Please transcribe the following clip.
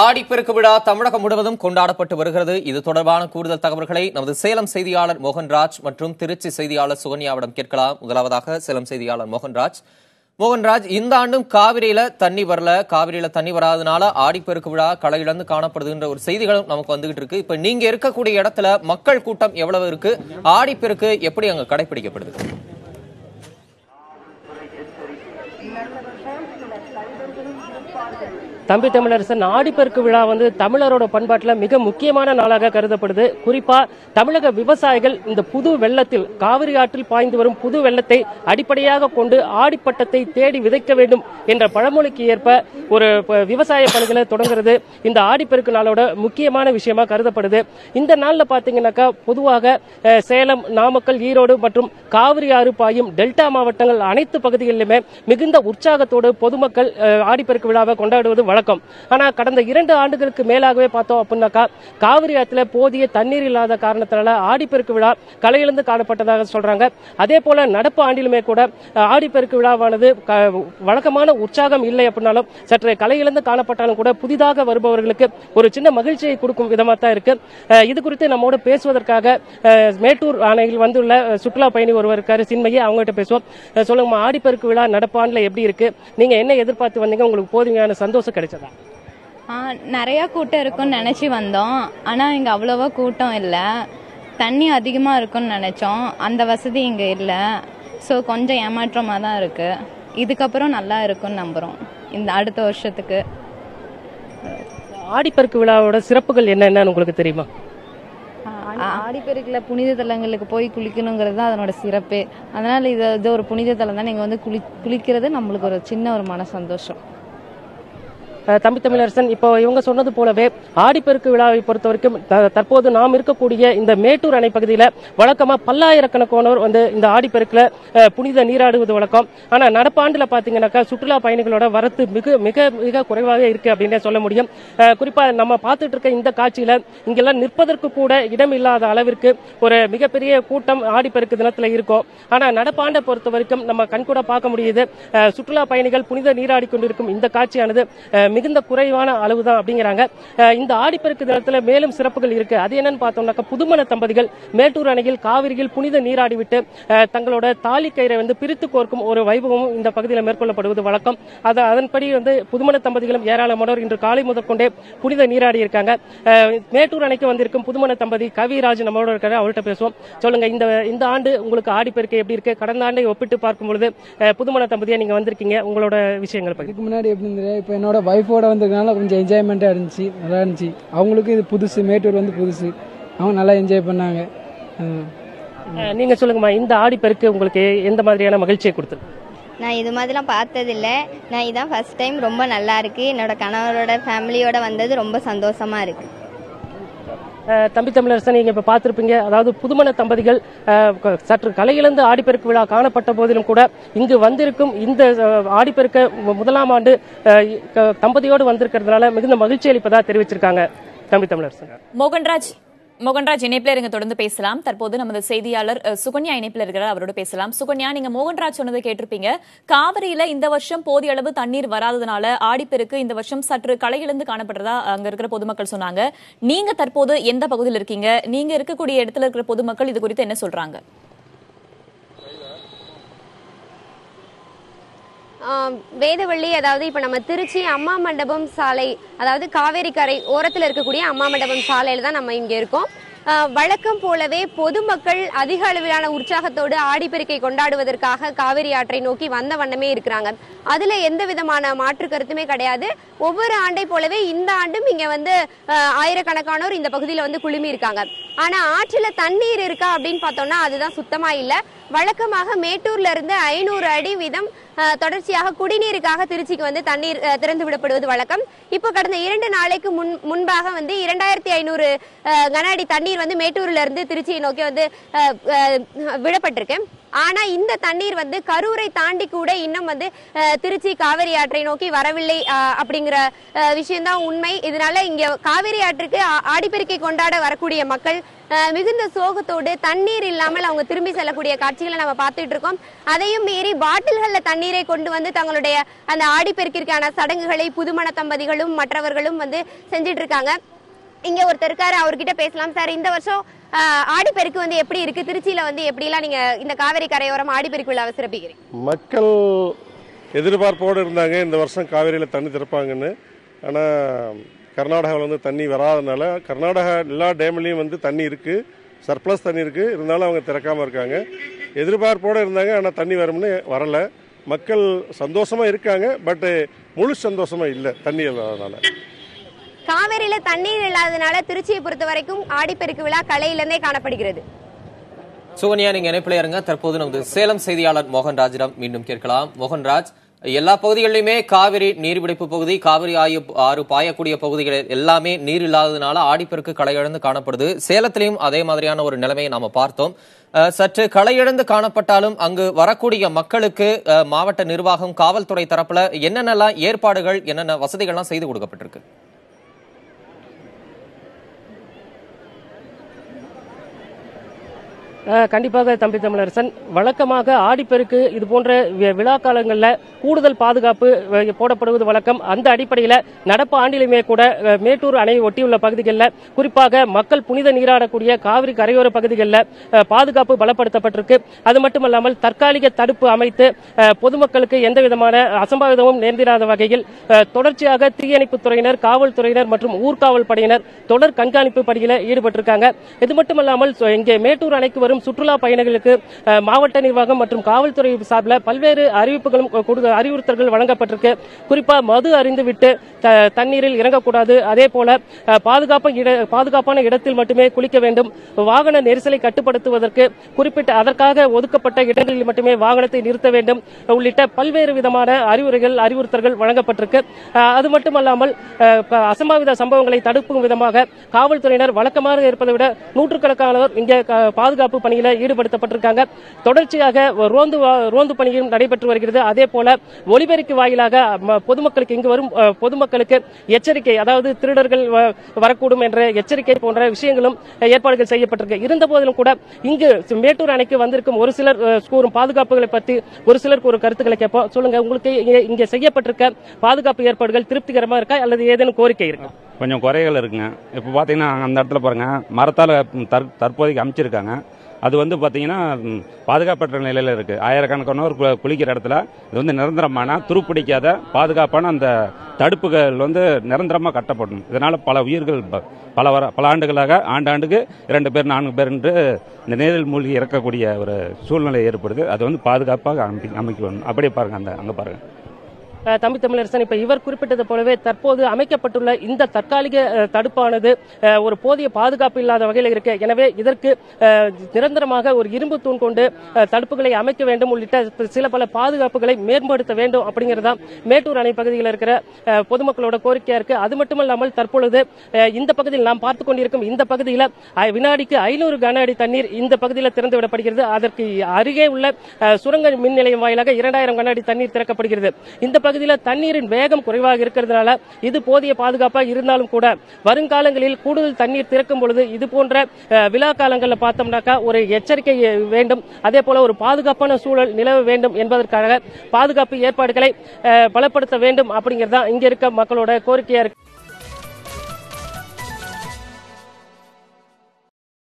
ஆடிப்பெருக்கு விழா தமிழகம் முழுவதும் கொண்டாடப்பட்டு வருகிறது. இது தொடர்பான கூடுதல் தகவல்களை நமது சேலம் செய்தியாளர் மோகன்ராஜ் மற்றும் திருச்சி செய்தியாளர் சுகன்யாவிடம் கேட்கலாம். முதலாவதாக சேலம் செய்தியாளர் மோகன்ராஜ், இந்த ஆண்டும் காவிரியில தண்ணி வரல, காவிரியில தண்ணி வராதனால ஆடிப்பெருக்கு விழா களை இழந்து காணப்படுதுன்ற ஒரு செய்திகளும் நமக்கு வந்துகிட்டு இருக்கு. இப்ப நீங்க இருக்கக்கூடிய இடத்துல மக்கள் கூட்டம் எவ்வளவு இருக்கு? ஆடிப்பெருக்கு எப்படி அங்க கடைபிடிக்கப்படுது? தம்பி தமிழரசன், ஆடிப்பெருக்கு விழா தமிழரோட பண்பாட்டில் மிக முக்கியமான நாளாக கருதப்படுது. குறிப்பா தமிழக விவசாயிகள் இந்த புது வெள்ளத்தில், காவிரி ஆற்றில் பாய்ந்து வரும் புது வெள்ளத்தை அடிப்படையாக கொண்டு ஆடிப்பட்டத்தை தேடி விதைக்க வேண்டும் என்ற பழமொழிக்கு ஏற்ப ஒரு விவசாய பணிகளை தொடங்குறது இந்த ஆடிப்பெருக்கு நாளோட முக்கியமான விஷயமா கருதப்படுது. இந்த நாள்ல பாத்தீங்கன்னாக்கா பொதுவாக சேலம், நாமக்கல், ஈரோடு மற்றும் காவிரி ஆறு பாயும் டெல்டா மாவட்டங்கள் அனைத்து பகுதிகளிலுமே மிகுந்த உற்சாகத்தோடு பொதுமக்கள் ஆடிப்பெருக்கு விழாவை கொண்டாடுவது வழக்கம். ஆனா கடந்த 2 ஆண்டுகளுக்கு மேலாகவே பார்த்தோம் அப்படின்னாக்கா காவிரி ஆற்றில போதிய தண்ணீர் இல்லாத காரணத்தினால ஆடிப்பெருக்கு விழா களையிழந்து காணப்பட்டதாக சொல்றாங்க. அதே போல நடப்பு ஆண்டிலுமே கூட ஆடிப்பெருக்கு விழாவானது வழக்கமான உற்சாகம் இல்லை அப்படின்னாலும் சற்று களையிழந்து காணப்பட்டாலும் கூட புதிதாக வருபவர்களுக்கு ஒரு சின்ன மகிழ்ச்சியை கொடுக்கும் விதமா தான் இருக்கு. இது குறித்து நம்மோடு பேசுவதற்காக மேட்டூர் அணையில் வந்துள்ள சுற்றுலா பயணி ஒருவர் இருக்காரு, சின்மயி. அவங்ககிட்ட பேசுவோம். சொல்லுங்க, ஆடிப்பெருக்கு விழா நடப்பு ஆண்டுல எப்படி இருக்கு? நீங்க என்ன எதிர்பார்த்து வந்தீங்க? உங்களுக்கு போதுமையான சந்தோஷம் கிடைச்சதா? நிறைய கூட்டம் இருக்கும்னு நினைச்சு வந்தோம். ஆனா இங்க அவ்வளவா கூட்டம் இல்ல. தண்ணி அதிகமா இருக்கும்னு நினைச்சோம், அந்த வசதி இங்க இல்ல. ஸோ கொஞ்சம் ஏமாற்றமா தான் இருக்கு. இதுக்கப்புறம் நல்லா இருக்கும்னு நம்புறோம் இந்த அடுத்த வருஷத்துக்கு. ஆடிப்பெருக்கு விழாவோட சிறப்புகள் என்னன்னு உங்களுக்கு தெரியுமா? ஆடிப்பெருக்குல புனித தலங்களுக்கு போய் குளிக்கணுங்கிறது தான் அதனோட சிறப்பு. அதனால இது ஒரு புனித தலம் தான். நீங்க குளிக்கிறது நம்மளுக்கு ஒரு சின்ன ஒரு மன சந்தோஷம். தம்பி தமிழரசன், இப்போ இவங்க சொன்னது போலவே ஆடிப்பெருக்கு விழாவை பொறுத்த வரைக்கும் தற்போது நாம் இருக்கக்கூடிய இந்த மேட்டூர் அணை பகுதியில வழக்கமா பல்லாயிரக்கணக்கானோர் இந்த ஆடிப்பெருக்குல புனித நீராடுவது வழக்கம். ஆனா நடப்பாண்டுல பாத்தீங்கன்னாக்கா சுற்றுலா பயணிகளோட வரத்து மிக மிக மிக குறைவாக இருக்கு அப்படின்னே சொல்ல முடியும். குறிப்பா நம்ம பார்த்துட்டு இருக்க இந்த காட்சியில இங்கெல்லாம் நிற்பதற்கு கூட இடம் இல்லாத அளவிற்கு ஒரு மிகப்பெரிய கூட்டம் ஆடிப்பெருக்கு தினத்துல இருக்கும். ஆனா நடப்பாண்டை பொறுத்த வரைக்கும் நம்ம கண்கூட பார்க்க முடியுது. சுற்றுலா பயணிகள் புனித நீராடி கொண்டிருக்கும் இந்த காட்சியானது மிகுந்த குறைவான அளவுதான் அப்படிங்கிறாங்க. இந்த ஆடிப்பெருக்கு தினத்துல மேலும் சிறப்புகள் இருக்கு. அது என்னன்னு பார்த்தோம்னாக்கா புதுமண தம்பதிகள் மேட்டூர் அணையில் காவிரியில் புனித நீராடிவிட்டு தங்களோட தாலி கயிறை பிரித்து கோர்க்கும் ஒரு வைபவமும் இந்த பகுதியில் மேற்கொள்ளப்படுவது வழக்கம். அதன்படி புதுமண தம்பதிகளும் ஏராளமானோர் இன்று காலை முதற்கொண்டே புனித நீராடி இருக்காங்க. மேட்டூர் அணைக்கு வந்திருக்கும் புதுமண தம்பதி கவிராஜ் நம்மளோட இருக்காரு, அவர்கிட்ட பேசுவோம். சொல்லுங்க, இந்த ஆண்டு உங்களுக்கு ஆடிப்பெருக்கு எப்படி இருக்கு? கடந்த ஆண்டை ஒப்பிட்டு பார்க்கும் பொழுது புதுமண தம்பதியா நீங்க வந்திருக்கீங்க, உங்களோட விஷயங்கள் பத்தி. முன்னாடி எப்படி இருந்தது? இப்போ என்னோட வைஃபோட வந்ததுனால கொஞ்சம் என்ஜாய்மெண்ட்டாக இருந்துச்சு, நல்லா இருந்துச்சு. அவங்களுக்கு இது புதுசு, மேட்டூர் புதுசு. அவங்க நல்லா என்ஜாய் பண்ணாங்க. நீங்க சொல்லுங்கம்மா, இந்த ஆடிப்பெருக்கு உங்களுக்கு எந்த மாதிரியான மகிழ்ச்சியை கொடுத்தது? நான் இது மாதிரிலாம் பார்த்ததில்லை. நான் இதான் ஃபர்ஸ்ட் டைம். ரொம்ப நல்லா இருக்கு. என்னோட கணவரோட ஃபேமிலியோட வந்தது ரொம்ப சந்தோஷமா இருக்கு. தம்பி தமிழரசன், நீங்க இப்ப பார்த்திருப்பீங்க, அதாவது புதுமண தம்பதிகள் சற்று கலையிழந்து ஆடிப்பெருக்கு விழா காணப்பட்ட போதிலும் கூட இங்கு வந்திருக்கும் இந்த ஆடிப்பெருக்க முதலாம் ஆண்டு தம்பதியோடு வந்திருக்கிறதுனால மிகுந்த மகிழ்ச்சி அளிப்பதா தெரிவிச்சிருக்காங்க. தம்பி தமிழரசன். மோகன்ராஜ் இணைப்பில் இருங்க, தொடர்ந்து பேசலாம். தற்போது நமது செய்தியாளர் சுகன்யா இணைப்பில் இருக்கிறார், அவரோட பேசலாம். சுகன்யா, நீங்க மோகன்ராஜ் சொன்னதை கேட்டிருப்பீங்க. காவிரியில இந்த வருஷம் போதிய அளவு தண்ணீர் வராதனால ஆடிப்பெருக்கு இந்த வருஷம் சற்று களையிழந்து காணப்படுறதா அங்க இருக்கிற பொதுமக்கள் சொன்னாங்க. நீங்க தற்போது எந்த பகுதியில் இருக்கீங்க? நீங்க இருக்கக்கூடிய இடத்துல இருக்கிற பொதுமக்கள் இது குறித்து என்ன சொல்றாங்க? வேதவள்ளி, அதாவது இப்ப நம்ம திருச்சி அம்மா மண்டபம் சாலை, அதாவது காவேரி கரை ஓரத்தில் இருக்கக்கூடிய அம்மா மண்டபம் சாலையில தான் நம்ம இங்க இருக்கோம். வழக்கம் போலவே பொதுமக்கள் அதிக அளவிலான உற்சாகத்தோடு ஆடிப்பெருக்கை கொண்டாடுவதற்காக காவிரி ஆற்றை நோக்கி வந்த வண்ணமே இருக்கிறாங்க. அதுல எந்த விதமான மாற்று கருத்துமே கிடையாது. ஒவ்வொரு ஆண்டை போலவே இந்த ஆண்டும் இங்க ஆயிரக்கணக்கானோர் இந்த பகுதியில குழுமி இருக்காங்க. ஆனா ஆற்றுல தண்ணீர் இருக்கா அப்படின்னு பார்த்தோம்னா அதுதான் சுத்தமா இல்ல. வழக்கமாக மேட்டூர்ல இருந்து 500 அடி வீதம் தொடர்ச்சியாக குடிநீருக்காக திருச்சிக்கு தண்ணீர் திறந்து விடப்படுவது வழக்கம். இப்போ கடந்த 2 நாளைக்கு முன்பாக 2500 கன அடி தண்ணீர் மேட்டூர்ல இருந்து திருச்சியை நோக்கி விடப்பட்டிருக்கு. ஆனா இந்த தண்ணீர் வந்து கரூரை தாண்டி கூட இன்னும் வந்து திருச்சி காவிரி ஆற்றை நோக்கி வரவில்லை அப்படிங்கிற விஷயம்தான் உண்மை. இதனால இங்க காவிரி ஆற்றுக்கு ஆடிப்பெருக்கை கொண்டாட வரக்கூடிய மக்கள் மிகுந்த சோகத்தோடு தண்ணீர் இல்லாமல் அவங்க திரும்பி செல்லக்கூடிய காட்சிகளை நம்ம பார்த்துட்டு இருக்கோம். அதையும் மீறி பாட்டில்கள்ல தண்ணீரை கொண்டு வந்து தங்களுடைய அந்த ஆடிப்பெருக்கிற்கான சடங்குகளை புதுமண தம்பதிகளும் மற்றவர்களும் வந்து செஞ்சிட்டு இருக்காங்க. இங்க ஒருத்தர் இருக்காரு, அவர்கிட்ட பேசலாம். சார், இந்த வருஷம் ஆடிப்பெருக்கு வந்து எப்படி இருக்கு? திருச்சியில வந்து எப்படிலாம் நீங்க இந்த காவிரி கரையோரம் ஆடிப்பெருக்கு விழாவை சிறப்பிக்கிறீங்க? மக்கள் எதிர்பார்ப்போடு இருந்தாங்க இந்த வருஷம் காவிரியில் தண்ணி திறப்பாங்கன்னு. ஆனால் கர்நாடகாவில் வந்து தண்ணி வராதனால கர்நாடகா எல்லா டேம்லேயும் வந்து தண்ணி இருக்குது, சர்ப்ளஸ் தண்ணி இருக்குது, இருந்தாலும் அவங்க திறக்காமல் இருக்காங்க. எதிர்பார்ப்போடு இருந்தாங்க, ஆனால் தண்ணி வரும்னு வரலை. மக்கள் சந்தோஷமாக இருக்காங்க, பட்டு முழு சந்தோஷமாக இல்லை தண்ணி இல்லாதனால. காவிரியில தண்ணீர் இல்லாதனால திருச்சியை பொறுத்த வரைக்கும் ஆடிப்பெருக்கு விழா கலையிலிருந்தே காணப்படுகிறது. சுகன்யா, நீங்க இணைப்பில் இருங்க. தற்போது நமது சேலம் செய்தியாளர் மோகன்ராஜிடம் மீண்டும் கேட்கலாம். மோகன்ராஜ், எல்லா பகுதிகளிலுமே காவிரி நீர்பிடிப்பு பகுதி, காவிரி ஆறு பாயக்கூடிய பகுதிகள் எல்லாமே நீர் இல்லாததுனால ஆடிப்பெருக்கு களையிழந்து காணப்படுது. சேலத்திலையும் அதே மாதிரியான ஒரு நிலைமையை நாம பார்த்தோம். சற்று களையிழந்து காணப்பட்டாலும் அங்கு வரக்கூடிய மக்களுக்கு மாவட்ட நிர்வாகம், காவல்துறை தரப்புல என்னென்னலாம் ஏற்பாடுகள், என்னென்ன வசதிகள்லாம் செய்து கொடுக்கப்பட்டிருக்கு? கண்டிப்பாக தம்பி தமிழரசன், வழக்கமாக ஆடிப்பெருக்கு இது போன்ற விழா காலங்களில் கூடுதல் பாதுகாப்பு போடப்படுவது வழக்கம். அந்த அடிப்படையில் நடப்பு ஆண்டிலுமே கூட மேட்டூர் அணையை ஒட்டியுள்ள பகுதிகளில், குறிப்பாக மக்கள் புனித நீராடக்கூடிய காவிரி கரையோர பகுதிகளில் பாதுகாப்பு பலப்படுத்தப்பட்டிருக்கு. அது மட்டுமல்லாமல் தற்காலிக தடுப்பு அமைத்து பொதுமக்களுக்கு எந்த விதமான அசம்பாவிதமும் நேர்ந்திராத வகையில் தொடர்ச்சியாக தீயணைப்புத் துறையினர், காவல்துறையினர் மற்றும் ஊர்காவல் படையினர் தொடர் கண்காணிப்பு பணியில் ஈடுபட்டிருக்காங்க. இது மட்டுமல்லாமல் இங்கே மேட்டூர் அணைக்கு வரும் சுற்றுலா பயணிகளுக்கு மாவட்ட நிர்வாகம் மற்றும் காவல்துறை சார்பில் பல்வேறு அறிவுறுத்தல்கள் வழங்கப்பட்டிருக்கு. குறிப்பா மது அறிந்துவிட்டு தண்ணீரில் இறங்கக்கூடாது, அதே போல பாதுகாப்பான இடத்தில் மட்டுமே குளிக்க வேண்டும், வாகன நெரிசலை கட்டுப்படுத்துவதற்கு குறிப்பிட்ட அதற்காக ஒதுக்கப்பட்ட இடங்களில் மட்டுமே வாகனத்தை நிறுத்த வேண்டும் உள்ளிட்ட பல்வேறு விதமான அறிவுறுத்தல்கள் வழங்கப்பட்டிருக்கு. அது மட்டுமல்லாமல் அசம்பாவித சம்பவங்களை தடுக்கும் விதமாக காவல்துறையினர் வழக்கமாக இருப்பதை விட நூற்றுக்கணக்கானவர் இங்கே பாதுகாப்பு பணியில ஈடுபடுத்தப்பட்டிருக்காங்க. தொடர்ச்சியாக ரோந்து பணியும் நடைபெற்று வருகிறது. அதே போல ஒலிபெருக்கி வாயிலாக பொதுமக்களுக்கு இங்கு வரும் பொதுமக்களுக்கு எச்சரிக்கை, அதாவது திருடர்கள் வரக்கூடும் என்ற எச்சரிக்கை போன்ற விஷயங்களும் ஏற்பாடுகள் செய்யப்பட்டிருக்கு. இருந்த போதிலும் கூட இங்கு மேட்டூர் அணைக்கு வந்திருக்கும் ஒரு சிலர் கூறும் பாதுகாப்புகளை பற்றி ஒரு சிலருக்கு ஒரு கருத்துக்களை கேட்போம். சொல்லுங்க, உங்களுக்கு இங்கே செய்யப்பட்டிருக்க பாதுகாப்பு ஏற்பாடுகள் திருப்திகரமா இருக்கா அல்லது ஏதேனும் கோரிக்கை இருக்கா? கொஞ்சம் குறைகள் இருக்குங்க. இப்போ பார்த்தீங்கன்னா அந்த இடத்துல பாருங்க, மரத்தால் தற்போதைக்கு அமைச்சிருக்காங்க. அது வந்து பார்த்தீங்கன்னா பாதுகாப்பற்ற நிலையில் இருக்குது. ஆயிரக்கணக்கானோர் குளிக்கிற இடத்துல இது வந்து நிரந்தரமான துருப்பிடிக்காத பாதுகாப்பான அந்த தடுப்புகள் வந்து நிரந்தரமாக கட்டப்படணும். இதனால் பல உயிர்கள் பல ஆண்டுகளாக ஆண்டாண்டுக்கு 2 பேர் 4 பேர் என்று இந்த நீரில் மூழ்கி இறக்கக்கூடிய ஒரு சூழ்நிலை ஏற்படுது. அது வந்து பாதுகாப்பாக அமைக்கணும். அப்படியே பாருங்க, அங்கே பாருங்க. தம்பி தமிழரசன், இப்ப இவர் குறிப்பிட்டது போலவே தற்போது அமைக்கப்பட்டுள்ள இந்த தற்காலிக தடுப்பானது ஒரு போதிய பாதுகாப்பு இல்லாத வகையில் இருக்கு. எனவே இதற்கு நிரந்தரமாக ஒரு இரும்பு தூண் கொண்டு தடுப்புகளை அமைக்க வேண்டும் உள்ளிட்ட சில பல பாதுகாப்புகளை மேம்படுத்த வேண்டும் அப்படிங்கிறதா மேட்டூர் அணை பகுதியில் இருக்கிற பொதுமக்களோட கோரிக்கையா இருக்கு. அது மட்டுமல்லாமல் தற்பொழுது இந்த பகுதியில் நாம் பார்த்துக் கொண்டிருக்கும் இந்த பகுதியில் வினாடிக்கு 500 கன அடி தண்ணீர் இந்த பகுதியில் திறந்து விடப்படுகிறது. அதற்கு அருகே உள்ள சுரங்க மின் நிலையம் வாயிலாக 2000 கன அடி தண்ணீர் திறக்கப்படுகிறது. இந்த பகுதியில் தண்ணீரின் வேகம் குறைவாக இருக்கிறதுனால இது போதிய பாதுகாப்பாக இருந்தாலும் கூட வருங்காலங்களில் கூடுதல் தண்ணீர் திறக்கும் பொழுது இது போன்ற விழா காலங்களில் பார்த்தோம்னாக்கா ஒரு எச்சரிக்கை வேண்டும், அதே போல ஒரு பாதுகாப்பான சூழல் நிலவ வேண்டும் என்பதற்காக பாதுகாப்பு ஏற்பாடுகளை பலப்படுத்த வேண்டும் அப்படிங்கிறதா இங்க இருக்க மக்களோட கோரிக்கையா இருக்கு.